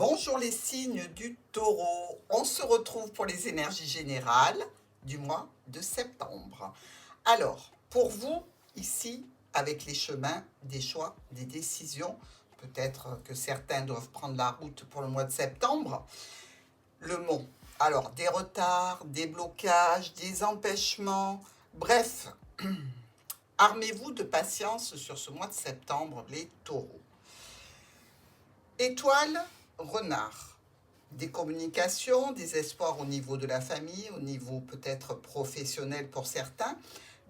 Bonjour les signes du taureau. On se retrouve pour les énergies générales du mois de septembre. Alors, pour vous, ici, avec les chemins, des choix, des décisions, peut-être que certains doivent prendre la route pour le mois de septembre, le mot. Alors, des retards, des blocages, des empêchements, bref, armez-vous de patience sur ce mois de septembre, les taureaux. Étoile, renard. Des communications, des espoirs au niveau de la famille, au niveau peut-être professionnel pour certains.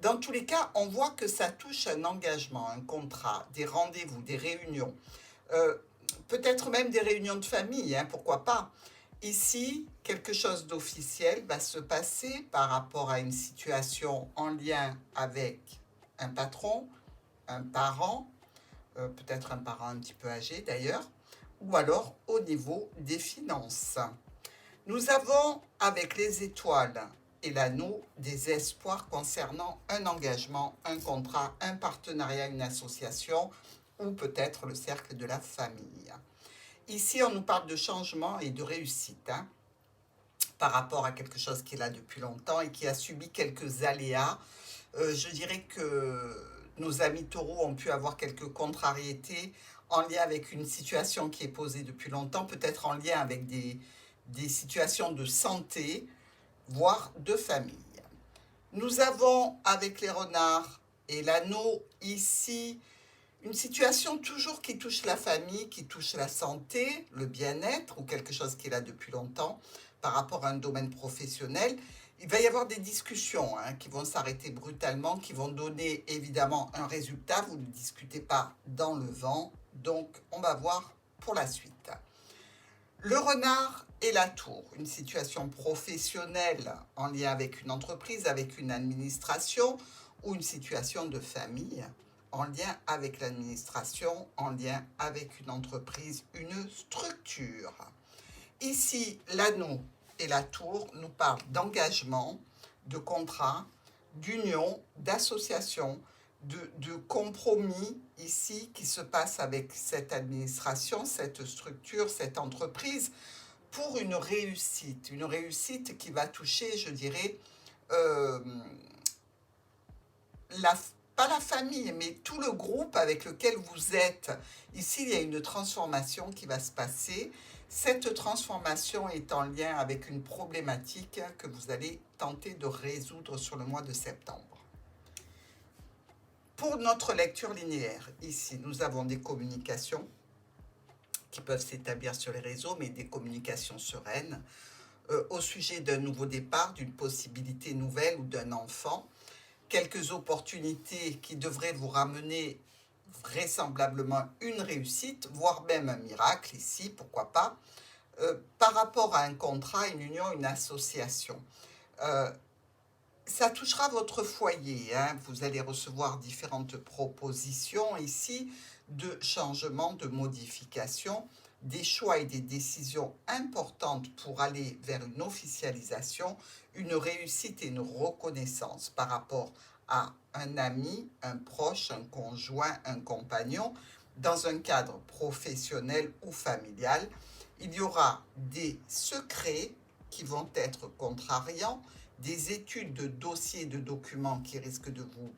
Dans tous les cas, on voit que ça touche un engagement, un contrat, des rendez-vous, des réunions. Euh, Peut-être même des réunions de famille, hein, pourquoi pas. Ici, quelque chose d'officiel va se passer par rapport à une situation en lien avec un patron, un parent, peut-être un parent un petit peu âgé d'ailleurs, ou alors au niveau des finances. Nous avons avec les étoiles et l'anneau des espoirs concernant un engagement, un contrat, un partenariat, une association ou peut-être le cercle de la famille. Ici, on nous parle de changement et de réussite, hein, par rapport à quelque chose qui est là depuis longtemps et qui a subi quelques aléas. Je dirais que nos amis taureaux ont pu avoir quelques contrariétés en lien avec une situation qui est posée depuis longtemps, peut-être en lien avec des situations de santé, voire de famille. Nous avons avec les renards et l'anneau ici une situation toujours qui touche la famille, qui touche la santé, le bien-être ou quelque chose qui est là depuis longtemps par rapport à un domaine professionnel. Il va y avoir des discussions, hein, qui vont s'arrêter brutalement, qui vont donner évidemment un résultat. Vous ne discutez pas dans le vent, donc on va voir pour la suite. Le renard et la tour, une situation professionnelle en lien avec une entreprise, avec une administration ou une situation de famille en lien avec l'administration, en lien avec une entreprise, une structure. Ici, l'anneau et la tour nous parlent d'engagement, de contrat, d'union, d'association, de compromis ici qui se passe avec cette administration, cette structure, cette entreprise pour une réussite qui va toucher, je dirais, euh, la, pas la famille, mais tout le groupe avec lequel vous êtes. Ici, il y a une transformation qui va se passer. Cette transformation est en lien avec une problématique que vous allez tenter de résoudre sur le mois de septembre. Pour notre lecture linéaire, ici, nous avons des communications qui peuvent s'établir sur les réseaux, mais des communications sereines au sujet d'un nouveau départ, d'une possibilité nouvelle ou d'un enfant. Quelques opportunités qui devraient vous ramener vraisemblablement une réussite, voire même un miracle ici, pourquoi pas, par rapport à un contrat, une union, une association. Euh, Ça touchera votre foyer, hein. Vous allez recevoir différentes propositions ici de changements, de modifications, des choix et des décisions importantes pour aller vers une officialisation, une réussite et une reconnaissance par rapport à un ami, un proche, un conjoint, un compagnon, dans un cadre professionnel ou familial. Il y aura des secrets qui vont être contrariants, des études de dossiers, de documents qui risquent de vous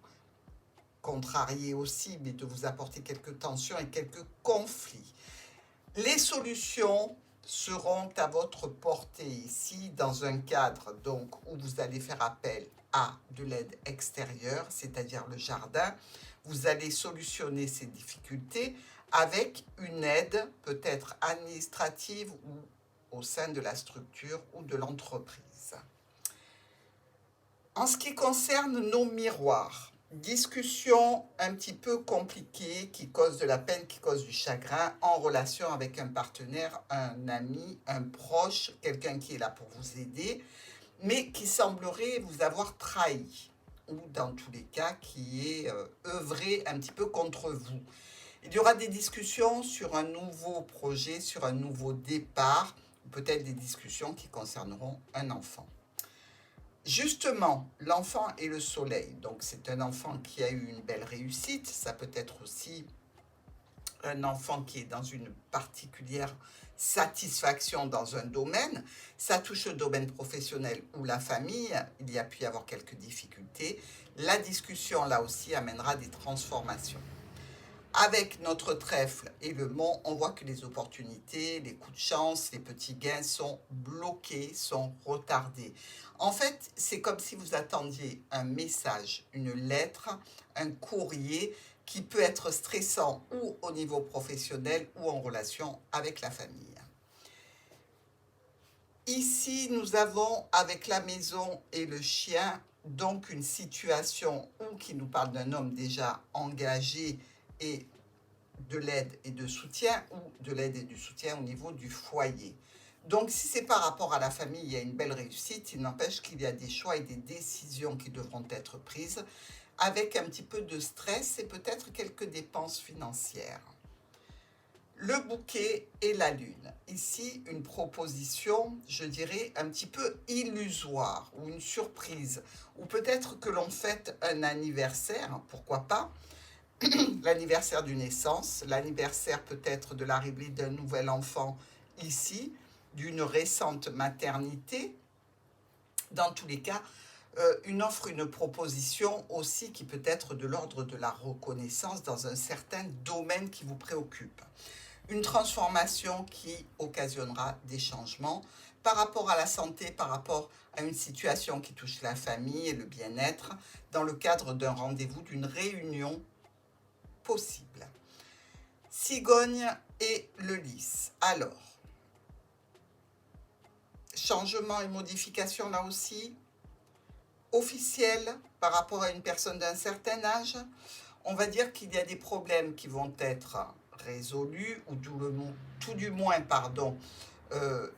contrarier aussi, mais de vous apporter quelques tensions et quelques conflits. Les solutions seront à votre portée ici, dans un cadre donc où vous allez faire appel à de l'aide extérieure, c'est-à-dire le jardin. Vous allez solutionner ces difficultés avec une aide peut-être administrative ou au sein de la structure ou de l'entreprise. En ce qui concerne nos miroirs, discussion un petit peu compliquée qui cause de la peine, qui cause du chagrin en relation avec un partenaire, un ami, un proche, quelqu'un qui est là pour vous aider, mais qui semblerait vous avoir trahi ou dans tous les cas qui est œuvré un petit peu contre vous. Il y aura des discussions sur un nouveau projet, sur un nouveau départ, peut-être des discussions qui concerneront un enfant. Justement, l'enfant et le soleil. Donc, c'est un enfant qui a eu une belle réussite. Ça peut être aussi un enfant qui est dans une particulière satisfaction dans un domaine, ça touche le domaine professionnel ou la famille, il y a pu y avoir quelques difficultés. La discussion, là aussi, amènera des transformations. Avec notre trèfle et le mont, on voit que les opportunités, les coups de chance, les petits gains sont bloqués, sont retardés. En fait, c'est comme si vous attendiez un message, une lettre, un courrier qui peut être stressant ou au niveau professionnel ou en relation avec la famille. Ici, nous avons avec la maison et le chien donc une situation où qui nous parle d'un homme déjà engagé et de l'aide et de soutien ou de l'aide et du soutien au niveau du foyer. Donc si c'est par rapport à la famille, il y a une belle réussite, il n'empêche qu'il y a des choix et des décisions qui devront être prises avec un petit peu de stress et peut-être quelques dépenses financières. Le bouquet et la lune. Ici, une proposition, je dirais, un petit peu illusoire ou une surprise. Ou peut-être que l'on fête un anniversaire, pourquoi pas, l'anniversaire d'une naissance, l'anniversaire peut-être de l'arrivée d'un nouvel enfant ici, d'une récente maternité. Dans tous les cas, une offre, une proposition aussi qui peut être de l'ordre de la reconnaissance dans un certain domaine qui vous préoccupe. Une transformation qui occasionnera des changements par rapport à la santé, par rapport à une situation qui touche la famille et le bien-être, dans le cadre d'un rendez-vous, d'une réunion possible. Cigogne et le lys. Alors, changement et modification là aussi, officiel par rapport à une personne d'un certain âge. On va dire qu'il y a des problèmes qui vont être résolus ou tout du moins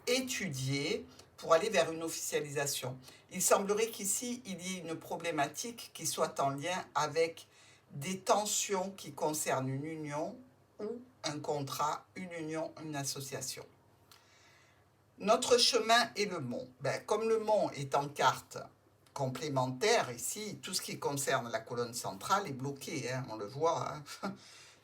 étudiés pour aller vers une officialisation. Il semblerait qu'ici, il y ait une problématique qui soit en lien avec des tensions qui concernent une union ou un contrat, une union, une association. Notre chemin est le mont. Comme le mont est en carte complémentaire, ici, tout ce qui concerne la colonne centrale est bloqué, hein, on le voit. Hein.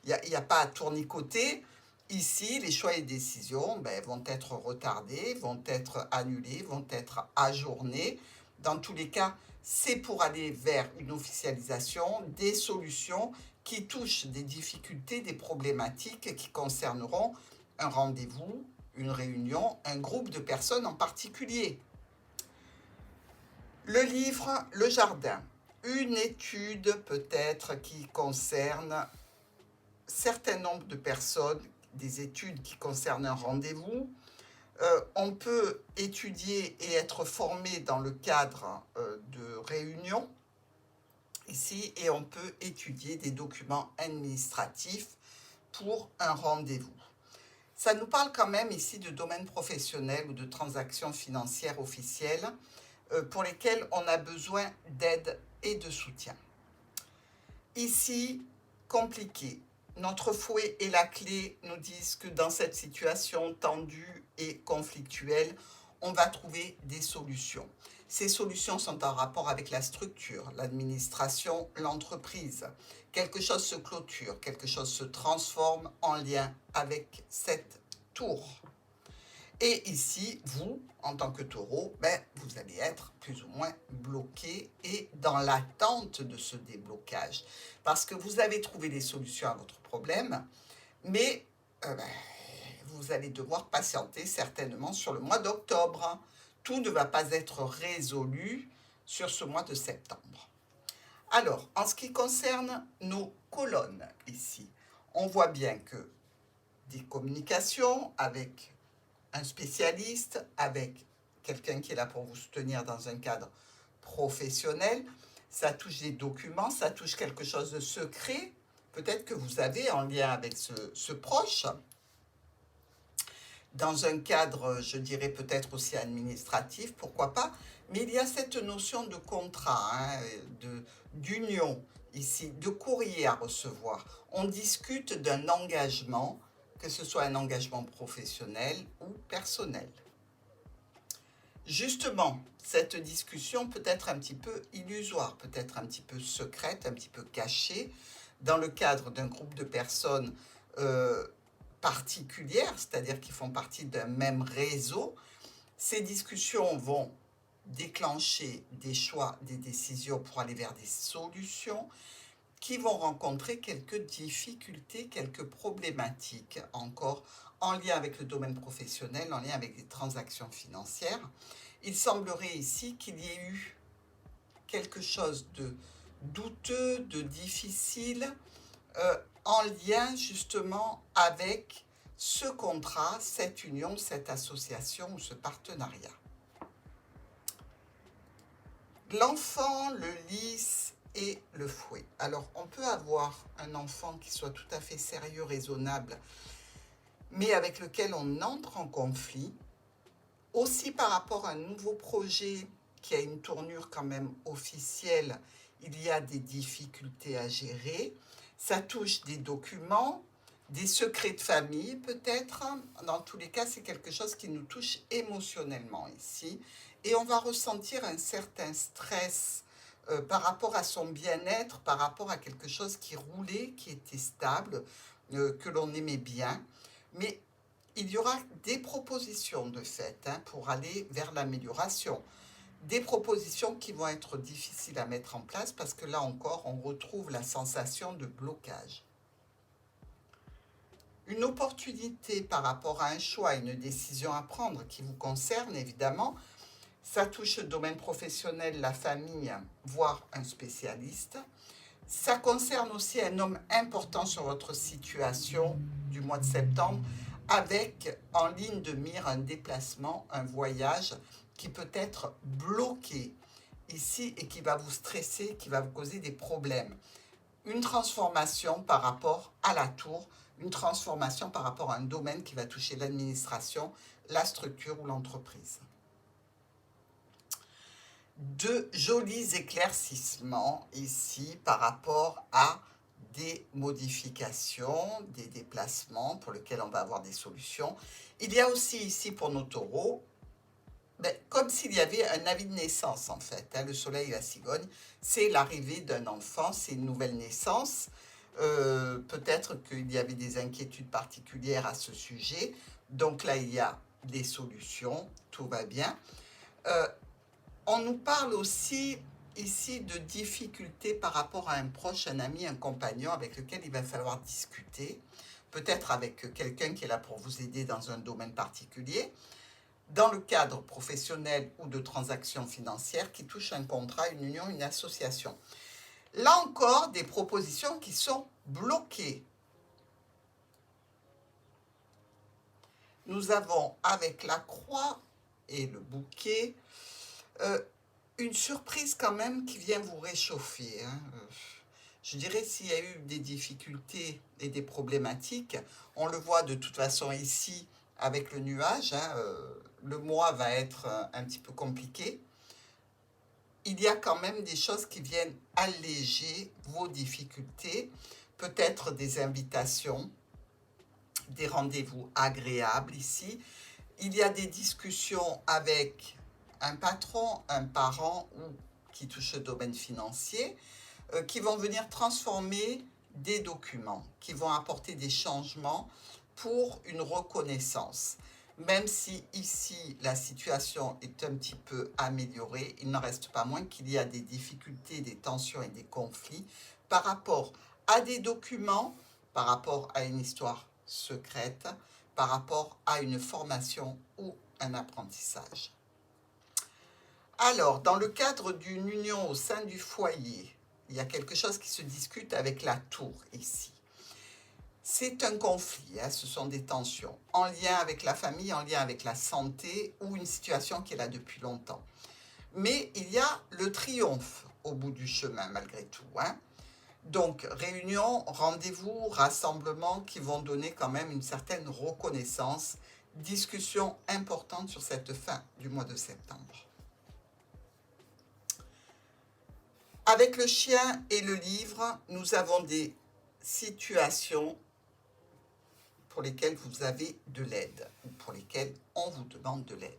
Il n'y a pas à tournicoter. Ici, les choix et décisions vont être retardés, vont être annulés, vont être ajournés. Dans tous les cas, c'est pour aller vers une officialisation, des solutions qui touchent des difficultés, des problématiques qui concerneront un rendez-vous, une réunion, un groupe de personnes en particulier. Le livre, le jardin. Une étude peut-être qui concerne certain nombre de personnes, des études qui concernent un rendez-vous. On peut étudier et être formé dans le cadre de réunions ici et on peut étudier des documents administratifs pour un rendez-vous. Ça nous parle quand même ici de domaine professionnel ou de transactions financières officielles pour lesquelles on a besoin d'aide et de soutien. Ici, compliqué. Notre fouet et la clé nous disent que dans cette situation tendue et conflictuelle, on va trouver des solutions. Ces solutions sont en rapport avec la structure, l'administration, l'entreprise. Quelque chose se clôture, quelque chose se transforme en lien avec cette tour. Et ici, vous, en tant que taureau, vous allez être plus ou moins bloqué et dans l'attente de ce déblocage. Parce que vous avez trouvé des solutions à votre problème, mais vous allez devoir patienter certainement sur le mois d'octobre. Tout ne va pas être résolu sur ce mois de septembre. Alors, en ce qui concerne nos colonnes ici, on voit bien que des communications avec un spécialiste, avec quelqu'un qui est là pour vous soutenir dans un cadre professionnel, ça touche des documents, ça touche quelque chose de secret, peut-être que vous avez en lien avec ce proche, dans un cadre, je dirais peut-être aussi administratif, pourquoi pas, mais il y a cette notion de contrat, hein, d'union ici, de courrier à recevoir. On discute d'un engagement, que ce soit un engagement professionnel ou personnel. Justement, cette discussion peut être un petit peu illusoire, peut être un petit peu secrète, un petit peu cachée, dans le cadre d'un groupe de personnes euh, particulières, c'est-à-dire qui font partie d'un même réseau. Ces discussions vont déclencher des choix, des décisions pour aller vers des solutions qui vont rencontrer quelques difficultés, quelques problématiques encore en lien avec le domaine professionnel, en lien avec les transactions financières. Il semblerait ici qu'il y ait eu quelque chose de douteux, de difficile, en lien justement avec ce contrat, cette union, cette association ou ce partenariat. L'enfant, le lys et le fouet. Alors, on peut avoir un enfant qui soit tout à fait sérieux, raisonnable, mais avec lequel on entre en conflit. Aussi par rapport à un nouveau projet qui a une tournure quand même officielle, il y a des difficultés à gérer. Ça touche des documents, des secrets de famille peut-être. Dans tous les cas, c'est quelque chose qui nous touche émotionnellement ici. Et on va ressentir un certain stress par rapport à son bien-être, par rapport à quelque chose qui roulait, qui était stable, que l'on aimait bien. Mais il y aura des propositions de fait pour aller vers l'amélioration. Des propositions qui vont être difficiles à mettre en place parce que là encore, on retrouve la sensation de blocage. Une opportunité par rapport à un choix, une décision à prendre qui vous concerne évidemment. Ça touche le domaine professionnel, la famille, voire un spécialiste. Ça concerne aussi un homme important sur votre situation du mois de septembre, avec en ligne de mire un déplacement, un voyage qui peut être bloqué ici et qui va vous stresser, qui va vous causer des problèmes. Une transformation par rapport à la tour, une transformation par rapport à un domaine qui va toucher l'administration, la structure ou l'entreprise. De jolis éclaircissements ici par rapport à des modifications, des déplacements pour lesquels on va avoir des solutions. Il y a aussi ici pour nos taureaux, comme s'il y avait un avis de naissance en fait. Le soleil et la cigogne, c'est l'arrivée d'un enfant, c'est une nouvelle naissance. Peut-être qu'il y avait des inquiétudes particulières à ce sujet. Donc là, il y a des solutions, tout va bien. On nous parle aussi ici de difficultés par rapport à un proche, un ami, un compagnon avec lequel il va falloir discuter, peut-être avec quelqu'un qui est là pour vous aider dans un domaine particulier, dans le cadre professionnel ou de transactions financières qui touchent un contrat, une union, une association. Là encore, des propositions qui sont bloquées. Nous avons avec la croix et le bouquet, une surprise quand même qui vient vous réchauffer. Je dirais s'il y a eu des difficultés et des problématiques, on le voit de toute façon ici avec le nuage, le mois va être un petit peu compliqué. Il y a quand même des choses qui viennent alléger vos difficultés, peut-être des invitations, des rendez-vous agréables ici. Il y a des discussions avec un patron, un parent ou qui touche le domaine financier, qui vont venir transformer des documents, qui vont apporter des changements pour une reconnaissance. Même si ici la situation est un petit peu améliorée, il n'en reste pas moins qu'il y a des difficultés, des tensions et des conflits par rapport à des documents, par rapport à une histoire secrète, par rapport à une formation ou un apprentissage. Alors, dans le cadre d'une union au sein du foyer, il y a quelque chose qui se discute avec la tour ici. C'est un conflit, ce sont des tensions en lien avec la famille, en lien avec la santé ou une situation qui est là depuis longtemps. Mais il y a le triomphe au bout du chemin malgré tout. Donc, réunion, rendez-vous, rassemblement qui vont donner quand même une certaine reconnaissance, discussion importante sur cette fin du mois de septembre. Avec le chien et le livre, nous avons des situations pour lesquelles vous avez de l'aide ou pour lesquelles on vous demande de l'aide.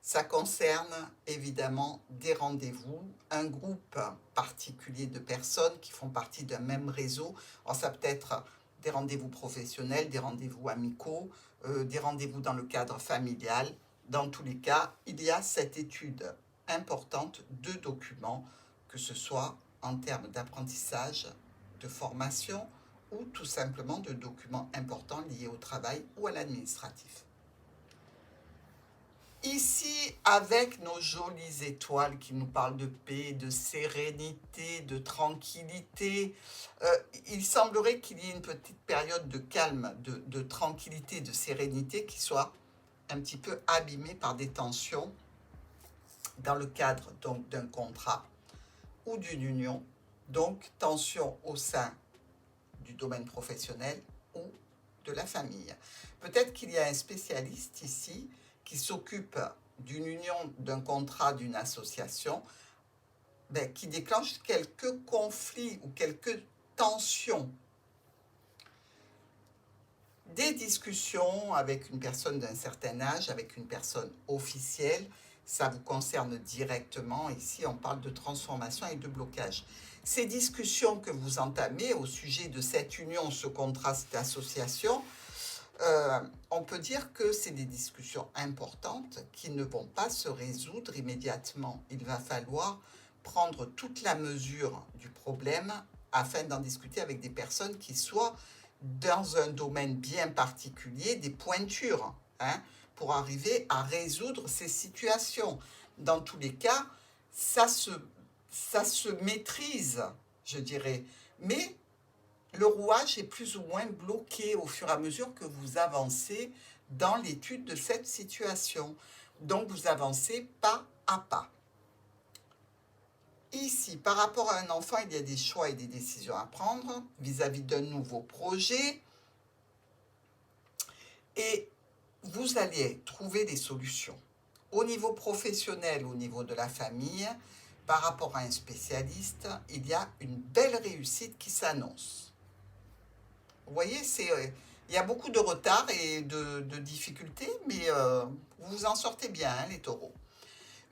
Ça concerne évidemment des rendez-vous, un groupe particulier de personnes qui font partie d'un même réseau. Alors ça peut être des rendez-vous professionnels, des rendez-vous amicaux, des rendez-vous dans le cadre familial. Dans tous les cas, il y a cette étude importante de documents, que ce soit en termes d'apprentissage, de formation ou tout simplement de documents importants liés au travail ou à l'administratif. Ici, avec nos jolies étoiles qui nous parlent de paix, de sérénité, de tranquillité, il semblerait qu'il y ait une petite période de calme, de tranquillité, de sérénité qui soit un petit peu abîmée par des tensions dans le cadre donc d'un contrat ou d'une union, donc tension au sein du domaine professionnel ou de la famille. Peut-être qu'il y a un spécialiste ici qui s'occupe d'une union, d'un contrat, d'une association, qui déclenche quelques conflits ou quelques tensions. Des discussions avec une personne d'un certain âge, avec une personne officielle, ça vous concerne directement. Ici, on parle de transformation et de blocage. Ces discussions que vous entamez au sujet de cette union, ce contrat, cette association, on peut dire que c'est des discussions importantes qui ne vont pas se résoudre immédiatement. Il va falloir prendre toute la mesure du problème afin d'en discuter avec des personnes qui soient dans un domaine bien particulier, des pointures, pour arriver à résoudre ces situations. Dans tous les cas, ça se maîtrise, je dirais, mais le rouage est plus ou moins bloqué au fur et à mesure que vous avancez dans l'étude de cette situation. Donc, vous avancez pas à pas. Ici, par rapport à un enfant, il y a des choix et des décisions à prendre vis-à-vis d'un nouveau projet. Et vous allez trouver des solutions. Au niveau professionnel, au niveau de la famille, par rapport à un spécialiste, il y a une belle réussite qui s'annonce. Vous voyez, il y a beaucoup de retard et de difficultés, mais vous vous en sortez bien, les taureaux.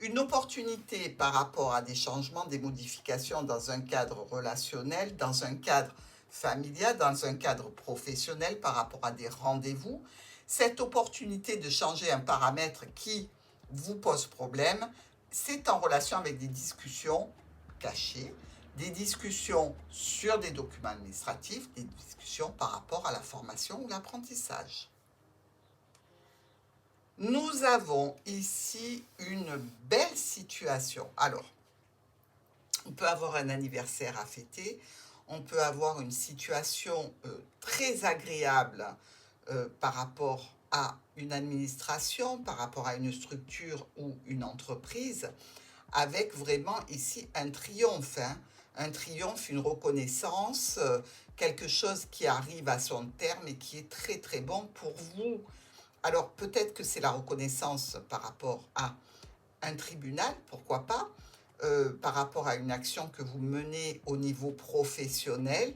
Une opportunité par rapport à des changements, des modifications dans un cadre relationnel, dans un cadre familial, dans un cadre professionnel, par rapport à des rendez-vous. Cette opportunité de changer un paramètre qui vous pose problème, c'est en relation avec des discussions cachées, des discussions sur des documents administratifs, des discussions par rapport à la formation ou l'apprentissage. Nous avons ici une belle situation. Alors, on peut avoir un anniversaire à fêter, on peut avoir une situation très agréable par rapport à une administration, par rapport à une structure ou une entreprise, avec vraiment ici un triomphe, un triomphe, une reconnaissance, quelque chose qui arrive à son terme et qui est très très bon pour vous. Alors peut-être que c'est la reconnaissance par rapport à un tribunal, pourquoi pas, par rapport à une action que vous menez au niveau professionnel,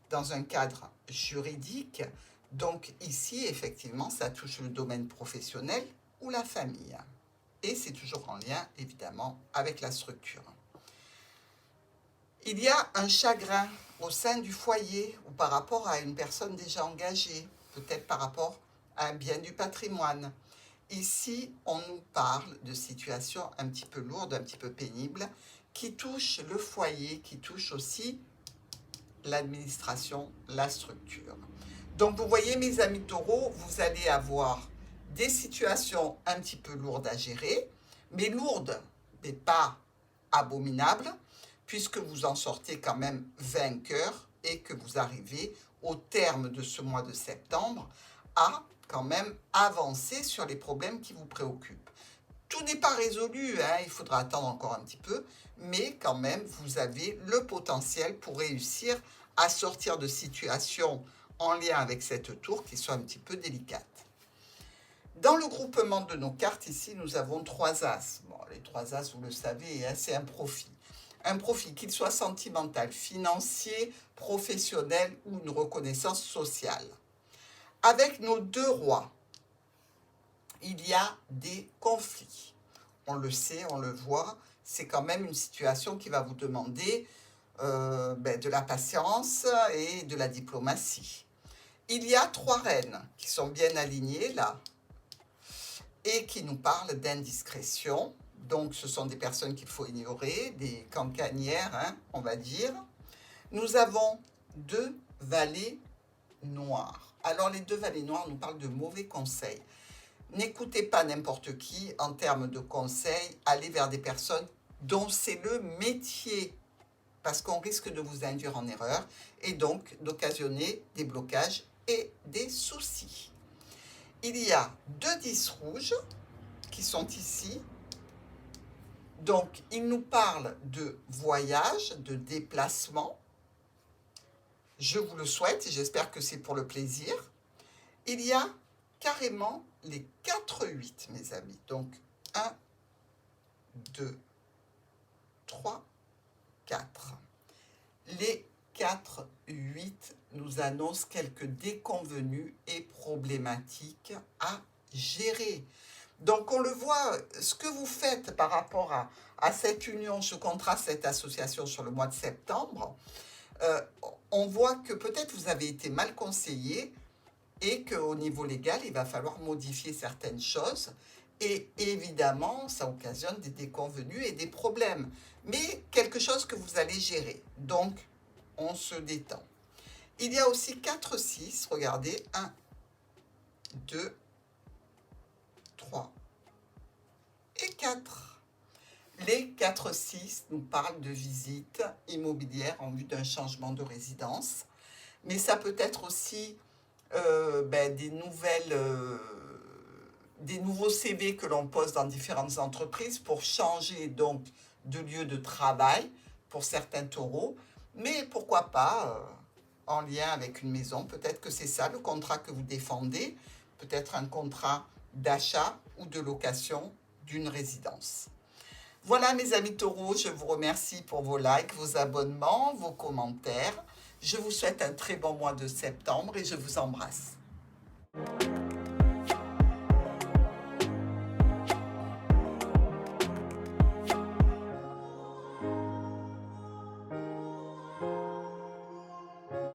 dans un cadre juridique. Donc ici, effectivement, ça touche le domaine professionnel ou la famille. Et c'est toujours en lien, évidemment, avec la structure. Il y a un chagrin au sein du foyer ou par rapport à une personne déjà engagée, peut-être par rapport à un bien du patrimoine. Ici, on nous parle de situations un petit peu lourdes, un petit peu pénibles, qui touchent le foyer, qui touchent aussi l'administration, la structure. Donc, vous voyez, mes amis taureaux, vous allez avoir des situations un petit peu lourdes à gérer, mais lourdes, mais pas abominables, puisque vous en sortez quand même vainqueur et que vous arrivez au terme de ce mois de septembre à quand même avancer sur les problèmes qui vous préoccupent. Tout n'est pas résolu, il faudra attendre encore un petit peu, mais quand même, vous avez le potentiel pour réussir à sortir de situations en lien avec cette tour qui soit un petit peu délicate. Dans le groupement de nos cartes, ici, nous avons 3 as. Bon, les 3 as, vous le savez, c'est un profit. Un profit, qu'il soit sentimental, financier, professionnel ou une reconnaissance sociale. Avec nos 2 rois, il y a des conflits. On le sait, on le voit, c'est quand même une situation qui va vous demander de la patience et de la diplomatie. Il y a 3 reines qui sont bien alignées là et qui nous parlent d'indiscrétion. Donc, ce sont des personnes qu'il faut ignorer, des cancanières, hein, on va dire. Nous avons 2 valets noirs. Alors, les 2 valets noirs nous parlent de mauvais conseils. N'écoutez pas n'importe qui en termes de conseils. Allez vers des personnes dont c'est le métier, parce qu'on risque de vous induire en erreur et donc d'occasionner des blocages et des soucis. Il y a 2 10 rouges qui sont ici. Donc, ils nous parlent de voyage, de déplacement. Je vous le souhaite et j'espère que c'est pour le plaisir. Il y a carrément les 4 8, mes amis. Donc, 1, 2, 3, 4. Les 4 8 nous annoncent quelques déconvenues et problématiques à gérer. Donc, on le voit, ce que vous faites par rapport à cette union, ce contrat, cette association sur le mois de septembre, on voit que peut-être vous avez été mal conseillé et qu'au niveau légal, il va falloir modifier certaines choses. Et évidemment, ça occasionne des déconvenues et des problèmes. Mais quelque chose que vous allez gérer. Donc, on se détend. Il y a aussi 4 6, regardez, 1, 2, 3 et 4. Les 4 6 nous parlent de visite immobilière en vue d'un changement de résidence. Mais ça peut être aussi des nouveaux CV que l'on pose dans différentes entreprises pour changer donc de lieu de travail pour certains taureaux. Mais pourquoi pas en lien avec une maison, peut-être que c'est ça le contrat que vous défendez, peut-être un contrat d'achat ou de location d'une résidence. Voilà mes amis taureaux, je vous remercie pour vos likes, vos abonnements, vos commentaires. Je vous souhaite un très bon mois de septembre et je vous embrasse.